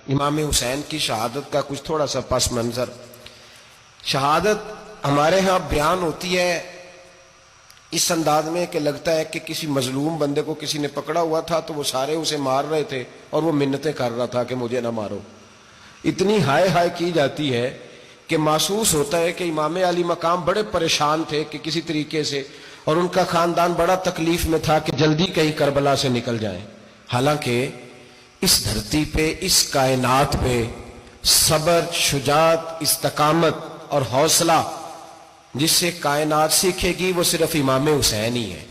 امام حسین کی شہادت کا کچھ تھوڑا سا پس منظر. شہادت ہمارے ہاں بیان ہوتی ہے اس انداز میں کہ لگتا ہے کہ کسی مظلوم بندے کو کسی نے پکڑا ہوا تھا تو وہ سارے اسے مار رہے تھے اور وہ منتیں کر رہا تھا کہ مجھے نہ مارو. اتنی ہائے ہائے کی جاتی ہے کہ محسوس ہوتا ہے کہ امام علی مقام بڑے پریشان تھے کہ کسی طریقے سے، اور ان کا خاندان بڑا تکلیف میں تھا کہ جلدی کہیں کربلا سے نکل جائیں. حالانکہ اس دھرتی پہ، اس کائنات پہ صبر، شجاعت، استقامت اور حوصلہ جس سے کائنات سیکھے گی وہ صرف امام حسین ہی ہے.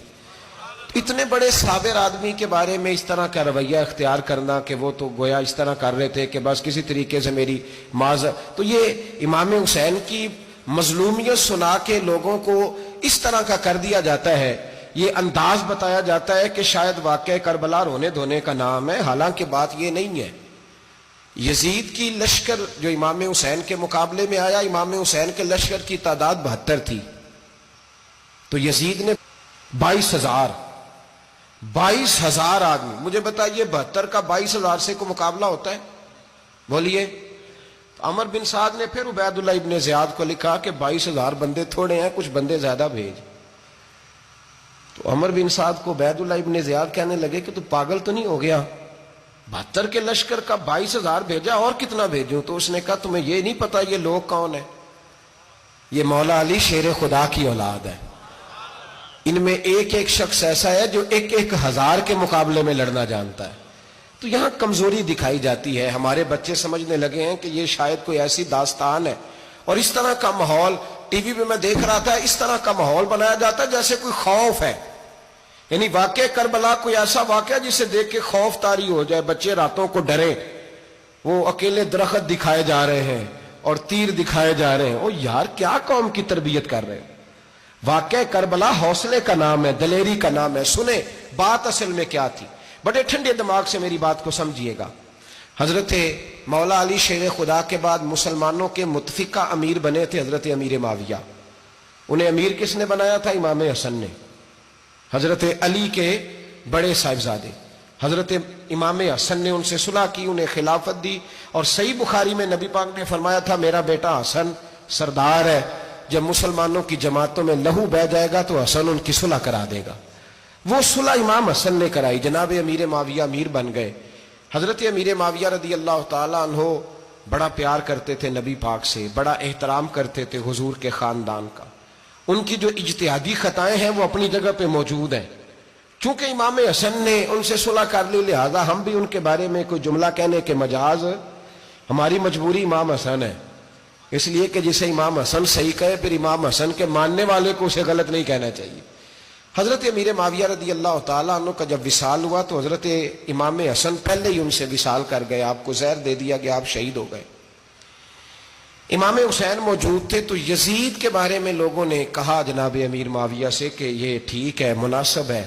اتنے بڑے صابر آدمی کے بارے میں اس طرح کا رویہ اختیار کرنا کہ وہ تو گویا اس طرح کر رہے تھے کہ بس کسی طریقے سے میری معذرت، تو یہ امام حسین کی مظلومیت سنا کے لوگوں کو اس طرح کا کر دیا جاتا ہے. یہ انداز بتایا جاتا ہے کہ شاید واقعہ کربلا رونے دھونے کا نام ہے، حالانکہ بات یہ نہیں ہے. یزید کی لشکر جو امام حسین کے مقابلے میں آیا، امام حسین کے لشکر کی تعداد 72 تھی، تو یزید نے 22,000 آدمی. مجھے بتائیے 72 کا 22,000 سے کو مقابلہ ہوتا ہے؟ بولیے. عمر بن سعد نے پھر عبید اللہ ابن زیاد کو لکھا کہ 22,000 بندے تھوڑے ہیں، کچھ بندے زیادہ بھیج. تو عمر بن سعد کو عبید اللہ ابن زیاد کہنے لگے کہ تو پاگل تو نہیں ہو گیا، 72 کے لشکر کا 22,000 بھیجا، اور کتنا بھیجوں؟ تو اس نے کہا تمہیں یہ نہیں پتا یہ لوگ کون ہیں؟ یہ مولا علی شیر خدا کی اولاد ہے. ان میں ایک ایک شخص ایسا ہے جو 1,000 کے مقابلے میں لڑنا جانتا ہے. تو یہاں کمزوری دکھائی جاتی ہے. ہمارے بچے سمجھنے لگے ہیں کہ یہ شاید کوئی ایسی داستان ہے، اور اس طرح کا ماحول ٹی وی پہ میں دیکھ رہا تھا، اس طرح کا ماحول بنایا جاتا ہے جیسے کوئی خوف ہے. یعنی واقع کربلا کوئی ایسا واقعہ جسے دیکھ کے خوف طاری ہو جائے، بچے راتوں کو ڈرے. وہ اکیلے درخت دکھائے جا رہے ہیں اور تیر دکھائے جا رہے ہیں. او یار، کیا قوم کی تربیت کر رہے ہیں؟ واقع کربلا حوصلے کا نام ہے، دلیری کا نام ہے. سنیں بات اصل میں کیا تھی، بڑے ٹھنڈے دماغ سے میری بات کو سمجھیے گا. حضرت مولا علی شیر خدا کے بعد مسلمانوں کے متفقہ امیر بنے تھے حضرت امیر معاویہ. انہیں امیر کس نے بنایا تھا؟ امام حسن نے، حضرت علی کے بڑے صاحبزادے. حضرت امام حسن نے ان سے صلح کی، انہیں خلافت دی. اور صحیح بخاری میں نبی پاک نے فرمایا تھا میرا بیٹا حسن سردار ہے، جب مسلمانوں کی جماعتوں میں لہو بہ جائے گا تو حسن ان کی صلح کرا دے گا. وہ صلح امام حسن نے کرائی، جناب امیر معاویہ امیر بن گئے. حضرت امیر معاویہ رضی اللہ تعالیٰ عنہ بڑا پیار کرتے تھے نبی پاک سے، بڑا احترام کرتے تھے حضور کے خاندان کا. ان کی جو اجتہادی خطائیں ہیں وہ اپنی جگہ پہ موجود ہیں. چونکہ امام حسن نے ان سے صلح کر لی، لہذا ہم بھی ان کے بارے میں کوئی جملہ کہنے کے مجاز، ہماری مجبوری امام حسن ہے. اس لیے کہ جسے امام حسن صحیح کہے پھر امام حسن کے ماننے والے کو اسے غلط نہیں کہنا چاہیے. حضرت امیر معاویہ رضی اللہ تعالیٰ عنہ کا جب وصال ہوا تو حضرت امام حسن پہلے ہی ان سے وصال کر گئے، آپ کو زہر دے دیا گیا، آپ شہید ہو گئے. امام حسین موجود تھے. تو یزید کے بارے میں لوگوں نے کہا جناب امیر معاویہ سے کہ یہ ٹھیک ہے، مناسب ہے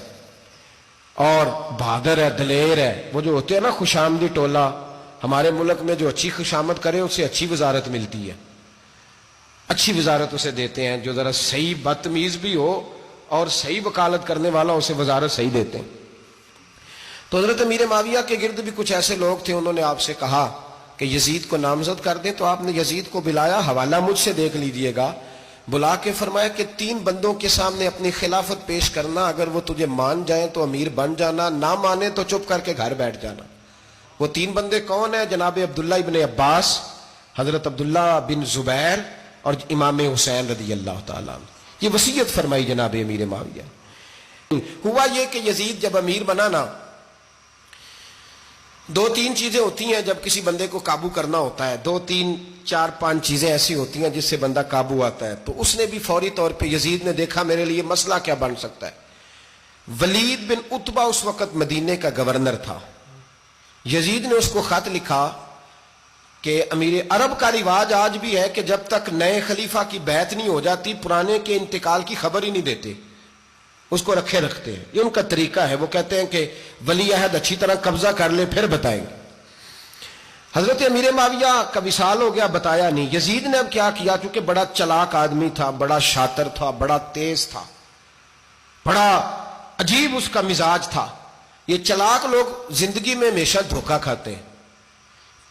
اور بہادر ہے، دلیر ہے. وہ جو ہوتے ہیں نا خوش آمدی ٹولہ، ہمارے ملک میں جو اچھی خوشامد کرے اسے اچھی وزارت ملتی ہے، اچھی وزارت اسے دیتے ہیں. جو ذرا صحیح بدتمیز بھی ہو اور صحیح وکالت کرنے والا اسے وزارت صحیح دیتے ہیں. تو حضرت امیر معاویہ کے گرد بھی کچھ ایسے لوگ تھے، انہوں نے آپ سے کہا کہ یزید کو نامزد کر دیں. تو آپ نے یزید کو بلایا، حوالہ مجھ سے دیکھ لیجئے گا. بلا کے فرمایا کہ 3 بندوں کے سامنے اپنی خلافت پیش کرنا، اگر وہ تجھے مان جائیں تو امیر بن جانا، نہ مانے تو چپ کر کے گھر بیٹھ جانا. وہ 3 بندے کون ہیں؟ جناب عبداللہ ابن عباس، حضرت عبداللہ بن زبیر اور امام حسین رضی اللہ تعالیٰ عنہ. یہ وصیت فرمائی جناب امیر معاویہ. ہوا یہ کہ یزید جب امیر بنا نا، 2-3 چیزیں ہوتی ہیں جب کسی بندے کو قابو کرنا ہوتا ہے، 2-3 4-5 چیزیں ایسی ہوتی ہیں جس سے بندہ قابو آتا ہے. تو اس نے بھی فوری طور پہ، یزید نے دیکھا میرے لیے مسئلہ کیا بن سکتا ہے. ولید بن عتبہ اس وقت مدینے کا گورنر تھا. یزید نے اس کو خط لکھا کہ امیر عرب کا رواج آج بھی ہے کہ جب تک نئے خلیفہ کی بیعت نہیں ہو جاتی پرانے کے انتقال کی خبر ہی نہیں دیتے، اس کو رکھے رکھتے ہیں. یہ ان کا طریقہ ہے. وہ کہتے ہیں کہ ولی عہد اچھی طرح قبضہ کر لے پھر بتائیں گے. حضرت امیر معاویہ کا وصال ہو گیا، بتایا نہیں. یزید نے اب کیا کیا، چونکہ بڑا چلاک آدمی تھا، بڑا شاطر تھا، بڑا تیز تھا، بڑا عجیب اس کا مزاج تھا. یہ چلاک لوگ زندگی میں ہمیشہ دھوکہ کھاتے ہیں.